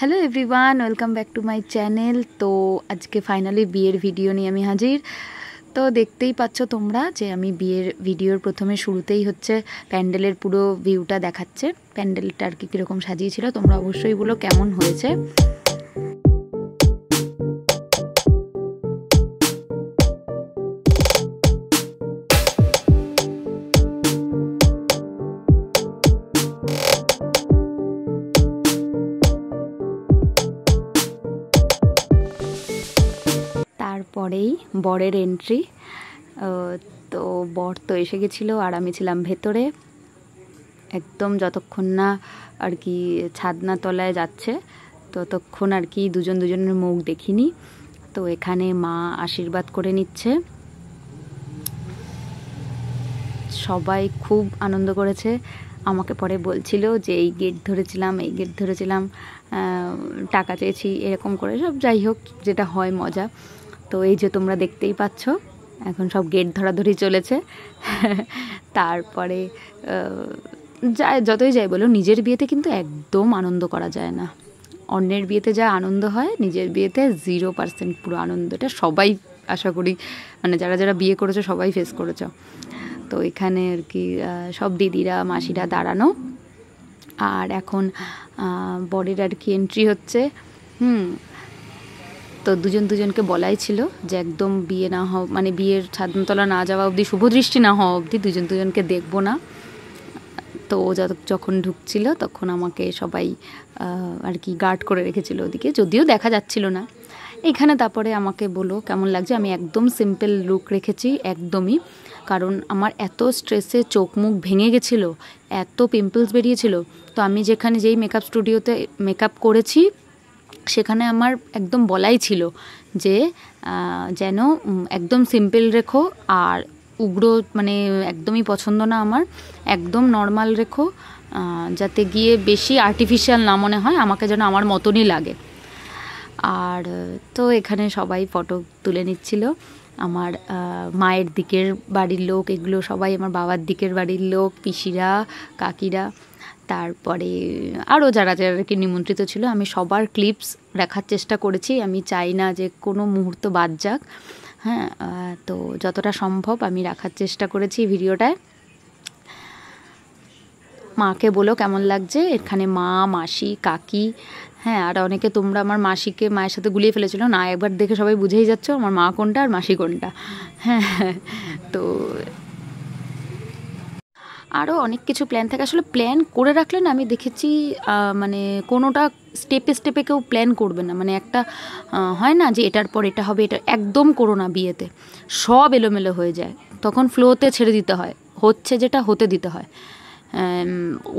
Hello everyone welcome back to my channel. तो आज के फाइनली बियर भिडियो निये आमी हाजिर। तो देखतेई पाচ্ছ তোমরা যে আমি বিয়ের ভিডিওর প্রথমে শুরুতেই হচ্ছে প্যান্ডেলের পুরো ভিউটা দেখাচ্ছে। প্যান্ডেলটা আর কি কিরকম সাজিয়েছিল তোমরা অবশ্যই বলো কেমন হয়েছে। তারপরেই বরের এন্ট্রি। তো বর তো এসে গেছিলো আর আমি ছিলাম ভেতরে একদম যতক্ষণ না আর কি ছাদনা তলায় যাচ্ছে ততক্ষণ আর কি দুজন দুজনের মুখ দেখিনি। তো এখানে মা আশীর্বাদ করে নিচ্ছে। সবাই খুব আনন্দ করেছে। আমাকে পরে বলছিল যে এই গেট ধরেছিলাম টাকা চেয়েছি এরকম করে সব, যাই হোক যেটা হয় মজা। তো এই যে তোমরা দেখতেই পাচ্ছ এখন সব গেট ধরাধরি চলেছে। তারপরে যতই যাই বলো নিজের বিয়েতে কিন্তু একদম আনন্দ করা যায় না। অন্যের বিয়েতে যা আনন্দ হয় নিজের বিয়েতে 0% পুরো আনন্দ। এটা সবাই আশা করি মানে যারা যারা বিয়ে করেছো সবাই ফেস করেছো। তো এখানে আর কি সব দিদিরা মাসিরা দাঁড়ানো আর এখন বরের আর কি এন্ট্রি হচ্ছে। তো দুজন দুজনকে বলাই ছিল যে একদম বিয়ে না হও মানে বিয়ের ছাদনাতলা না যাওয়া অবধি, শুভদৃষ্টি না হওয়া অবধি দুজন দুজনকে দেখবো না। তো যখন ঢুকছিল তখন আমাকে সবাই আর কি গার্ড করে রেখেছিল ওদিকে, যদিও দেখা যাচ্ছিল না। এখানে তারপরে আমাকে বলো কেমন লাগছে। আমি একদম সিম্পল লুক রেখেছি একদমই, কারণ আমার এত স্ট্রেসে চোখ মুখ ভেঙে গেছিলো, এত পিম্পলস বেরিয়েছিল। তো আমি যেই মেকআপ স্টুডিওতে মেকআপ করেছি সেখানে আমার একদম বলাই ছিল যে যেন একদম সিম্পল রেখো আর উগ্র মানে একদমই পছন্দ না আমার, একদম নর্মাল রেখো, যাতে গিয়ে বেশি আর্টিফিশিয়াল না মনে হয়, আমাকে যেন আমার মতনই লাগে। আর তো এখানে সবাই ফটো তুলে নিচ্ছিল। আমার মায়ের দিকের বাড়ির লোক, এগুলো সবাই আমার বাবার দিকের বাড়ির লোক, পিসিরা কাকিরা, তারপরে আরও যারা যারা কি নিমন্ত্রিত ছিল। আমি সবার ক্লিপস রাখার চেষ্টা করেছি, আমি চাই না যে কোনো মুহূর্ত বাদ যাক। হ্যাঁ, তো যতটা সম্ভব আমি রাখার চেষ্টা করেছি ভিডিওটায়। মাকে বলো কেমন লাগছে। এখানে মা, মাসি, কাকি, হ্যাঁ আর অনেকে তোমরা আমার মাসিকে মায়ের সাথে গুলিয়ে ফেলেছিল না, একবার দেখে সবাই বুঝেই যাচ্ছ আমার মা কোনটা আর মাসি কোনটা। হ্যাঁ, তো আরও অনেক কিছু প্ল্যান থাকে। আসলে প্ল্যান করে রাখলে না আমি দেখেছি মানে কোনোটা স্টেপে স্টেপে কেউ প্ল্যান করবে না। মানে একটা হয় না যে এটার পর এটা হবে, এটা একদম করো না। বিয়েতে সব এলোমেলো হয়ে যায়, তখন ফ্লোতে ছেড়ে দিতে হয়, হচ্ছে যেটা হতে দিতে হয়।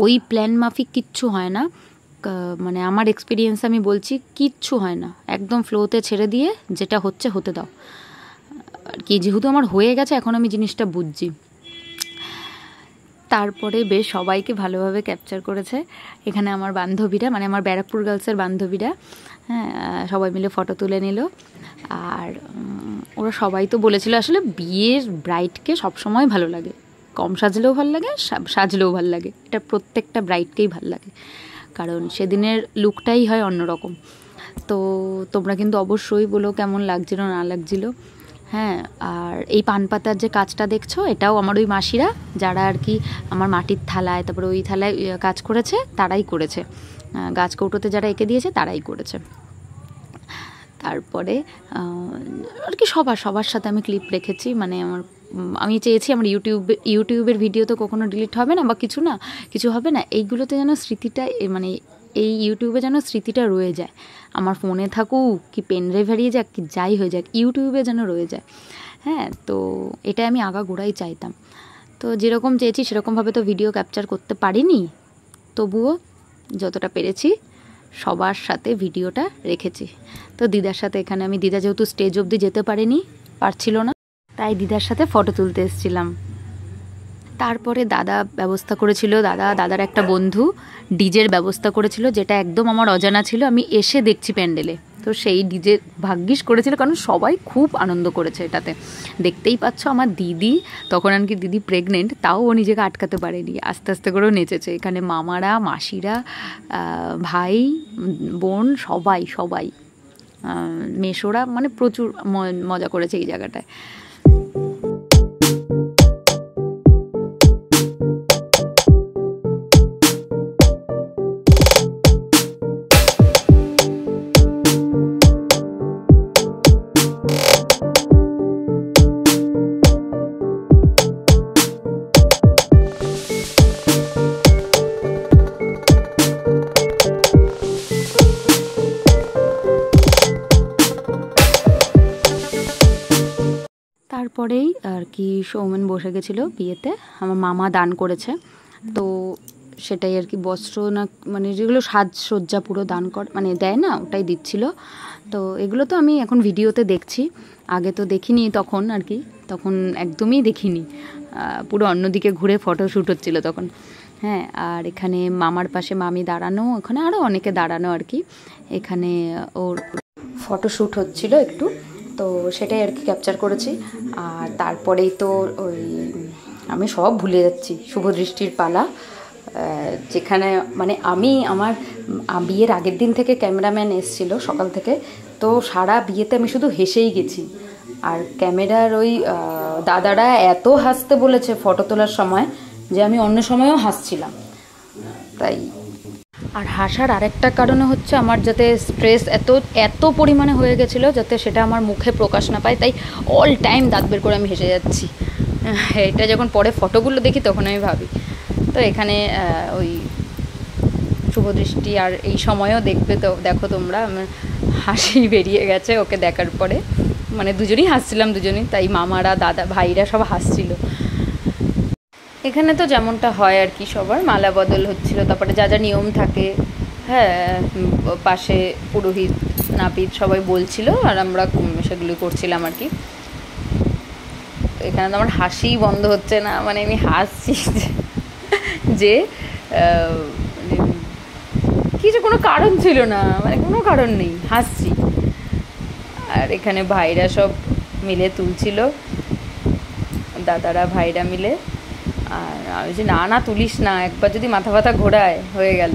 ওই প্ল্যান মাফিক কিচ্ছু হয় না, মানে আমার এক্সপিরিয়েন্স আমি বলছি কিচ্ছু হয় না। একদম ফ্লোতে ছেড়ে দিয়ে যেটা হচ্ছে হতে দাও আর কি। যেহেতু আমার হয়ে গেছে এখন আমি জিনিসটা বুঝছি। তারপরে বেশ সবাইকে ভালোভাবে ক্যাপচার করেছে এখানে আমার বান্ধবীরা, মানে আমার ব্যারাকপুর গার্লসের বান্ধবীরা। হ্যাঁ, সবাই মিলে ফটো তুলে নিল। আর ওরা সবাই তো বলেছিল আসলে বিয়ের ব্রাইডকে সবসময় ভালো লাগে, কম সাজলেও ভালো লাগে, সাজলেও ভালো লাগে। এটা প্রত্যেকটা ব্রাইডকেই ভালো লাগে, কারণ সেদিনের লুকটাই হয় অন্যরকম। তো তোমরা কিন্তু অবশ্যই বলো কেমন লাগছিল না লাগছিল। হ্যাঁ, আর এই পান পাতার যে কাজটা দেখছো এটাও আমার ওই মাসিরা যারা আর কি আমার মাটির থালায় তারপরে ওই থালায় কাজ করেছে তারাই করেছে, গাছ কৌটোতে যারা এঁকে দিয়েছে তারাই করেছে। তারপরে আর কি সবার সাথে আমি ক্লিপ রেখেছি। মানে আমি চেয়েছি আমার ইউটিউবের ভিডিও তো কখনো ডিলিট হবে না বা কিছু হবে না, এইগুলোতে যেন স্মৃতিটা মানে এই ইউটিউবে যেন স্মৃতিটা রয়ে যায়। আমার ফোনে থাকুক কি পেন ড্রাইভ হারিয়ে যাক কি যাই হয়ে যাক, ইউটিউবে যেন রয়ে যায়। হ্যাঁ, তো এটা আমি আগাগোড়াই চাইতাম। তো যেরকম চেয়েছি সেরকমভাবে তো ভিডিও ক্যাপচার করতে পারিনি, তবুও যতটা পেরেছি সবার সাথে ভিডিওটা রেখেছি। তো দিদার সাথে এখানে আমি, দিদা যেহেতু স্টেজ অবধি যেতে পারছিল না, তাই দিদার সাথে ফটো তুলতে এসেছিলাম। তারপরে দাদা ব্যবস্থা করেছিল, দাদার একটা বন্ধু ডিজের ব্যবস্থা করেছিল, যেটা একদম আমার অজানা ছিল। আমি এসে দেখছি প্যান্ডেলে তো সেই ডিজে ভাগ্যিস করেছিল, কারণ সবাই খুব আনন্দ করেছে এটাতে। দেখতেই পাচ্ছ আমার দিদি, তখন আর কি দিদি প্রেগনেন্ট, তাও ও নিজেকে আটকাতে পারেনি, আস্তে আস্তে করেও নেচেছে। এখানে মামারা, মাসিরা, ভাই বোন সবাই সবাই মেশোরা, মানে প্রচুর মজা করেছে এই জায়গাটায়। তারপরেই আর কি সৌমেন বসে গেছিলো বিয়েতে, আমার মামা দান করেছে, তো সেটাই আর কি বস্ত্র না মানে যেগুলো সাজসজ্জা পুরো দান মানে দেয় না, ওটাই দিচ্ছিল। তো এগুলো তো আমি এখন ভিডিওতে দেখছি, আগে তো দেখিনি তখন আর কি, তখন একদমই দেখিনি, পুরো অন্যদিকে ঘুরে ফটোশ্যুট হচ্ছিলো তখন। হ্যাঁ, আর এখানে মামার পাশে মামি দাঁড়ানো, ওখানে আরও অনেকে দাঁড়ানো আর কি, এখানে ওর ফটোশ্যুট হচ্ছিল একটু, তো সেটাই আর কি ক্যাপচার করেছি। আর তারপরেই তো ওই আমি সব ভুলে যাচ্ছি, শুভদৃষ্টির পালা, যেখানে মানে আমি আমার বিয়ের আগের দিন থেকে ক্যামেরাম্যান এসেছিল সকাল থেকে, তো সারা বিয়েতে আমি শুধু হেসেই গেছি। আর ক্যামেরার ওই দাদারা এত হাসতে বলেছে ফটো তোলার সময় যে আমি অন্য সময়ও হাসছিলাম। তাই আর হাসার আরেকটা কারণে হচ্ছে আমার যাতে স্ট্রেস এত পরিমাণে হয়ে গেছিলো যাতে সেটা আমার মুখে প্রকাশ না পায়, তাই অল টাইম দাঁত বের করে আমি হেসে যাচ্ছি। এটা যখন পরে ফটোগুলো দেখি তখন আমি ভাবি। তো এখানে ওই শুভদৃষ্টি আর এই সময়ও দেখবে, তো দেখো তোমরা আমার হাসি বেরিয়ে গেছে ওকে দেখার পরে, মানে দুজনেই হাসছিলাম দুজনেই, তাই মামারা দাদা ভাইরা সব হাসছিল। এখানে তো যেমনটা হয় আর কি, সবার মালা বদল হচ্ছিল, তারপরে যা যা নিয়ম থাকে, হ্যাঁ, পাশে পুরোহিত নাপিত সবাই বলছিল আর আমরা সেগুলো করছিলাম আর কি। এখানে তো আমার হাসিই বন্ধ হচ্ছে না, মানে আমি হাসছি যে কিছু কোনো কারণ ছিল না, মানে কোনো কারণ নেই, হাসছি। আর এখানে ভাইরা সব মিলে তুলছিল, দাদারা ভাইরা মিলে, আর আমি যে না তুলিস না, একবার যদি মাথা ব্যথা ঘোরায় হয়ে গেল।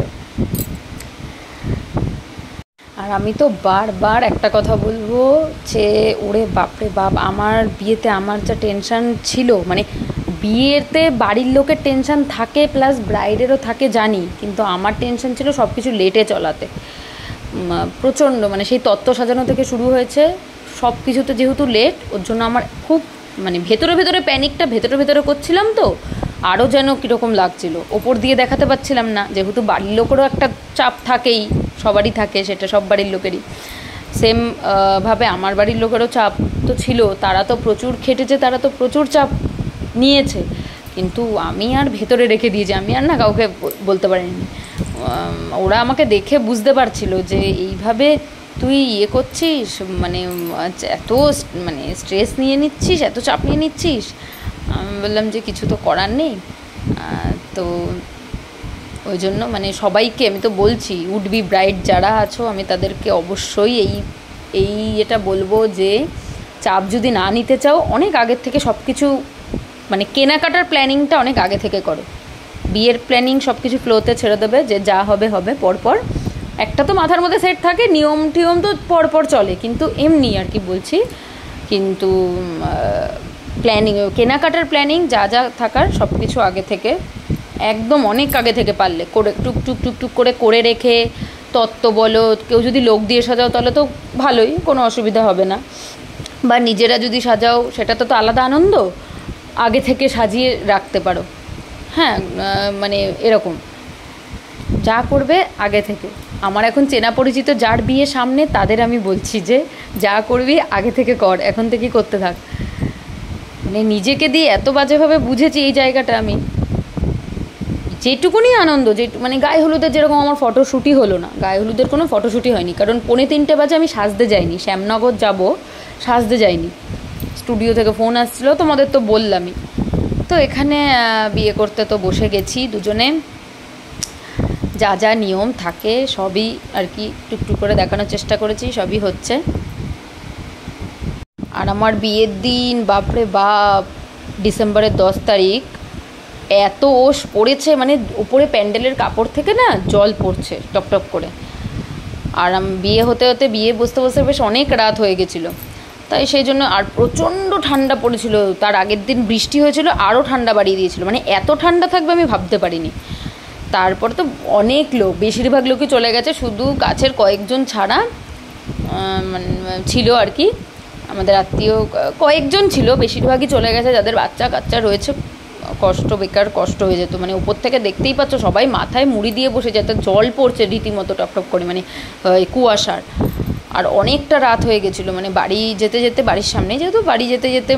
আর আমি তো বারবার একটা কথা বলবো যে ওরে বাপরে বাপ, আমার বিয়েতে আমার যা টেনশান ছিল, মানে বিয়েতে বাড়ির লোকের টেনশান থাকে প্লাস ব্রাইডেরও থাকে জানি, কিন্তু আমার টেনশান ছিল সব কিছু লেটে চলাতে প্রচণ্ড, মানে সেই তত্ত্ব সাজানো থেকে শুরু হয়েছে সব কিছুতে যেহেতু লেট, ওর জন্য আমার খুব মানে ভেতরে প্যানিকটা ভেতরে করছিলাম, তো আরও যেন কীরকম লাগছিল, ওপর দিয়ে দেখাতে পারছিলাম না, যেহেতু বাড়ির লোকেরও একটা চাপ থাকেই, সবারই থাকে, সেটা সব বাড়ির লোকেরই সেম ভাবে আমার বাড়ির লোকেরও চাপ তো ছিল, তারা তো প্রচুর খেটেছে, তারা তো প্রচুর চাপ নিয়েছে, কিন্তু আমি আর ভেতরে রেখে দিয়েছি, আমি আর না কাউকে বলতে পারিনি। ওরা আমাকে দেখে বুঝতে পারছিল যে এইভাবে তুই করছিস, মানে এত মানে স্ট্রেস নিয়ে নিচ্ছিস, এত চাপ নিয়ে নিচ্ছিস। আমি বললাম যে কিছু তো করার নেই, তো ওই জন্য মানে সবাইকে আমি তো বলছি, উড বি ব্রাইড যারা আছো, আমি তাদেরকে অবশ্যই এটা বলবো যে চাপ যদি না নিতে চাও, অনেক আগের থেকে সব কিছু মানে কেনাকাটার প্ল্যানিংটা অনেক আগে থেকে করো, বিয়ের প্ল্যানিং সব কিছু ফ্লোতে ছেড়ে দেবে, যে যা হবে হবে, পরপর একটা তো মাথার মধ্যে সেট থাকে, নিয়ম টিয়ম তো পরপর চলে, কিন্তু এমনি আর কি বলছি, কিন্তু প্ল্যানিং কেনাকাটার প্ল্যানিং যা যা থাকার সব কিছু আগে থেকে, একদম অনেক আগে থেকে পারলে করে টুকটুক করে রেখে, তত্ত্ব বলো, কেউ যদি লোক দিয়ে সাজাও তাহলে তো ভালোই, কোনো অসুবিধা হবে না, বা নিজেরা যদি সাজাও সেটা তো আলাদা আনন্দ, আগে থেকে সাজিয়ে রাখতে পারো। হ্যাঁ, মানে এরকম যা করবে আগে থেকে। আমার এখন চেনা পরিচিত যার বিয়ে সামনে, তাদের আমি বলছি যে যা করবি আগে থেকে কর, এখন থেকেই করতে থাক। মানে নিজেকে দিয়ে এত বাজেভাবে বুঝেছি এই জায়গাটা, আমি যেটুকুনি আনন্দ, মানে গায়ে হলুদের যেরকম আমার ফটোশ্যুটই হলো না, গায়ে হলুদের কোনো ফটোশ্যুটই হয়নি, কারণ 2:45 বাজে আমি সাজতে যাইনি, শ্যামনগর যাব, সাজতে যাইনি, স্টুডিও থেকে ফোন আসছিলো, তোমাদের তো বললামই। তো এখানে বিয়ে করতে তো বসে গেছি দুজনে, যা যা নিয়ম থাকে সবই আর কি টুকটুক করে দেখানোর চেষ্টা করেছি, সবই হচ্ছে। আর আমার বিয়ের দিন বাপরে বাপ, ডিসেম্বরের 10 তারিখ, এত ওশ পড়েছে, মানে উপরে প্যান্ডেলের কাপড় থেকে না জল পড়ছে টপটপ করে। আর বিয়ে হতে হতে বিয়ে বসতে বসতে বেশ অনেক রাত হয়ে গেছিলো, তাই সেই জন্য। আর প্রচণ্ড ঠান্ডা পড়েছিল, তার আগের দিন বৃষ্টি হয়েছিল, আরও ঠান্ডা বাড়িয়ে দিয়েছিল, মানে এত ঠান্ডা থাকবে আমি ভাবতে পারিনি। তারপর তো অনেক লোক, বেশিরভাগ লোকই চলে গেছে, শুধু কাছের কয়েকজন ছাড়া মানে ছিল আর কি, আমাদের আত্মীয় কয়েকজন ছিল, বেশিরভাগই চলে গেছে। যাদের বাচ্চা কাচ্চা রয়েছে, কষ্ট, বেকার কষ্ট হয়ে যেত। মানে উপর থেকে দেখতেই পাচ্ছ সবাই মাথায় মুড়ি দিয়ে বসে যেত, জল পড়ছে রীতিমতো টপটপ করে, মানে কুয়াশার। আর অনেকটা রাত হয়ে গেছিলো, মানে বাড়ি যেতে যেতে, বাড়ির সামনে যেহেতু, বাড়ি যেতে যেতে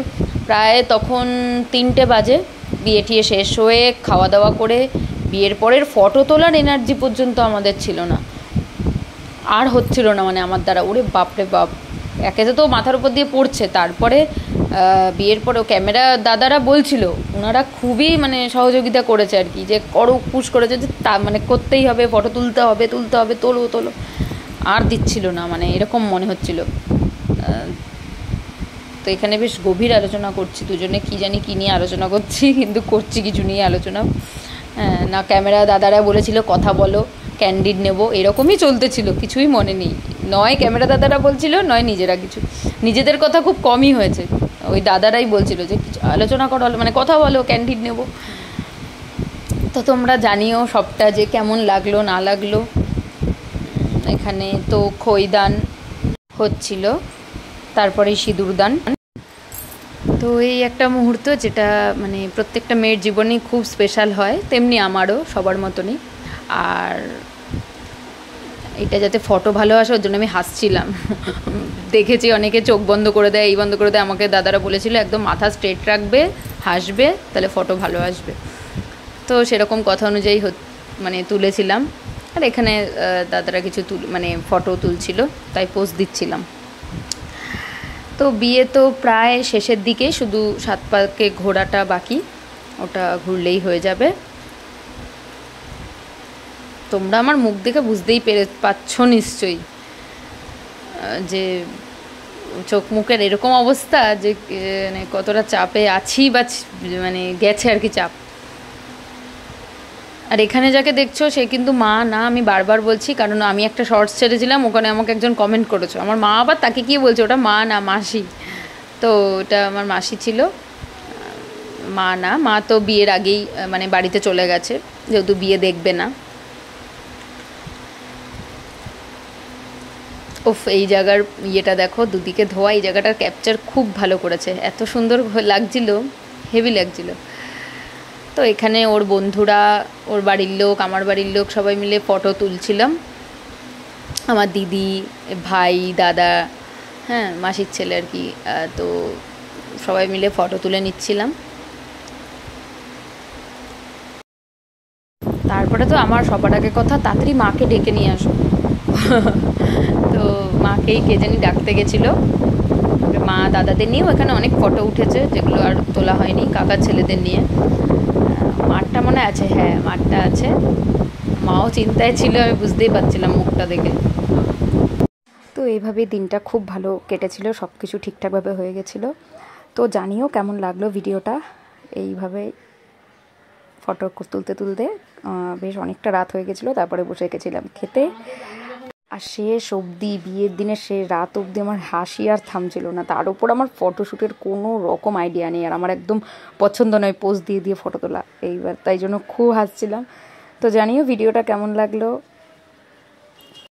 প্রায় তখন 3টে বাজে। বিয়ে টিয়ে শেষ হয়ে খাওয়া দাওয়া করে বিয়ের পরের ফটো তোলার এনার্জি পর্যন্ত আমাদের ছিল না, আর হচ্ছিল না মানে আমার দ্বারা। ওরে বাপরে বাপ, একেতে তো মাথার উপর দিয়ে পড়ছে, তারপরে বিয়ের পরেও ক্যামেরা দাদারা বলছিল, ওনারা খুবই মানে সহযোগিতা করেছে আর কি, যে করো, পুশ করেছে যে তা মানে করতেই হবে, ফটো তুলতে হবে, তোলো তোলো। আর দিচ্ছিল না, মানে এরকম মনে হচ্ছিল। তো এখানে বেশ গভীর আলোচনা করছি দুজনে, কি জানি কী নিয়ে আলোচনা করছি, কিন্তু করছি কিছু নিয়ে আলোচনা। না, ক্যামেরা দাদারা বলেছিল কথা বলো, ক্যান্ডিড নেব, এরকমই চলতেছিল, কিছুই মনে নেই। নয় ক্যামেরা দাদারা বলছিল, নয় নিজেরা কিছু, নিজেদের কথা খুব কমই হয়েছে। ওই দাদারাই বলছিল যে কিছু আলোচনা করো, মানে কথা বলো, ক্যান্ডিড নেব। তো তোমরা জানিও সবটা, যে কেমন লাগলো না লাগলো। এখানে তো খইদান হচ্ছিল, তারপরে সিঁদুরদান। তো এই একটা মুহূর্ত যেটা মানে প্রত্যেকটা মেয়ের জীবনেই খুব স্পেশাল হয়, তেমনি আমারও সবার মতনই। আর এটা যাতে ফটো ভালো আসে ওর জন্য আমি হাসছিলাম। দেখেছি অনেকে চোখ বন্ধ করে দেয়, এই বন্ধ করে দেয়, আমাকে দাদারা বলেছিল একদম মাথা স্ট্রেট রাখবে, হাসবে, তাহলে ফটো ভালো আসবে। তো সেরকম কথা অনুযায়ী মানে তুলেছিলাম। আর এখানে দাদারা কিছু মানে ফটো তুলছিল, তাই পোজ দিচ্ছিলাম। তো বিয়ে তো প্রায় শেষের দিকে, শুধু 7 পাকে ঘোরাটা বাকি, ওটা ঘুরলেই হয়ে যাবে। তোমরা আমার মুখ দেখে বুঝতেই পারছ নিশ্চয়ই যে চোখ মুখের এরকম অবস্থা, যে মানে কতটা চাপে আছি, বা মানে গেছে আর কি চাপ। আর এখানে যাকে দেখছো সে কিন্তু মা না, আমি বারবার বলছি, কারণ আমি একটা শর্টস ছেড়েছিলাম, ওখানে আমাকে একজন কমেন্ট করেছো, আমার মা আবার তাকে কি বলছে, ওটা মা না মাসি। তো ওটা আমার মাসি ছিল, মা না। মা তো বিয়ের আগেই মানে বাড়িতে চলে গেছে, যেহেতু বিয়ে দেখবে না। ওফ, এই জায়গার ইয়েটা দেখো, দুদিকে ধোয়া, এই জায়গাটার ক্যাপচার খুব ভালো করেছে, এত সুন্দর লাগছিল, হেভি লাগছিল। তো এখানে ওর বন্ধুরা, ওর বাড়ির লোক, আমার বাড়ির লোক সবাই মিলে ফটো তুলছিলাম, আমার দিদি, ভাই, দাদা, হ্যাঁ মাসির ছেলে আর কি। তো সবাই মিলে ফটো তুলে নিচ্ছিলাম। তারপরে তো আমার সবার আগে কথা, তাড়াতাড়ি মাকে ডেকে নিয়ে আসো। তো মাকেই কে জানি ডাকতে গেছিলো। মা দাদাদের নিয়েও এখানে অনেক ফটো উঠেছে, যেগুলো আর তোলা হয়নি, কাকার ছেলেদের নিয়ে। মাঠটা মনে আছে, হ্যাঁ মাঠটা আছে। মাও চিন্তায় ছিল, আমি বুঝতেই পারছিলাম মুখটা দেখে। তো এইভাবে দিনটা খুব ভালো কেটেছিল, সব কিছু ঠিকঠাকভাবে হয়ে গেছিলো। তো জানিও কেমন লাগলো ভিডিওটা। এইভাবে ফটো তুলতে তুলতে বেশ অনেকটা রাত হয়ে গেছিলো, তারপরে বসে গেছিলাম খেতে। আর শেষ অবধি, বিয়ের দিনের শেষ রাত অবধি আমার হাসি আর থামছিল না। তার উপর আমার ফটোশ্যুটের কোনো রকম আইডিয়া নেই, আর আমার একদম পছন্দ নয় পোজ দিয়ে দিয়ে ফটো তোলা, এইবার তাই জন্য খুব হাসছিলাম। তো জানিও ভিডিওটা কেমন লাগলো।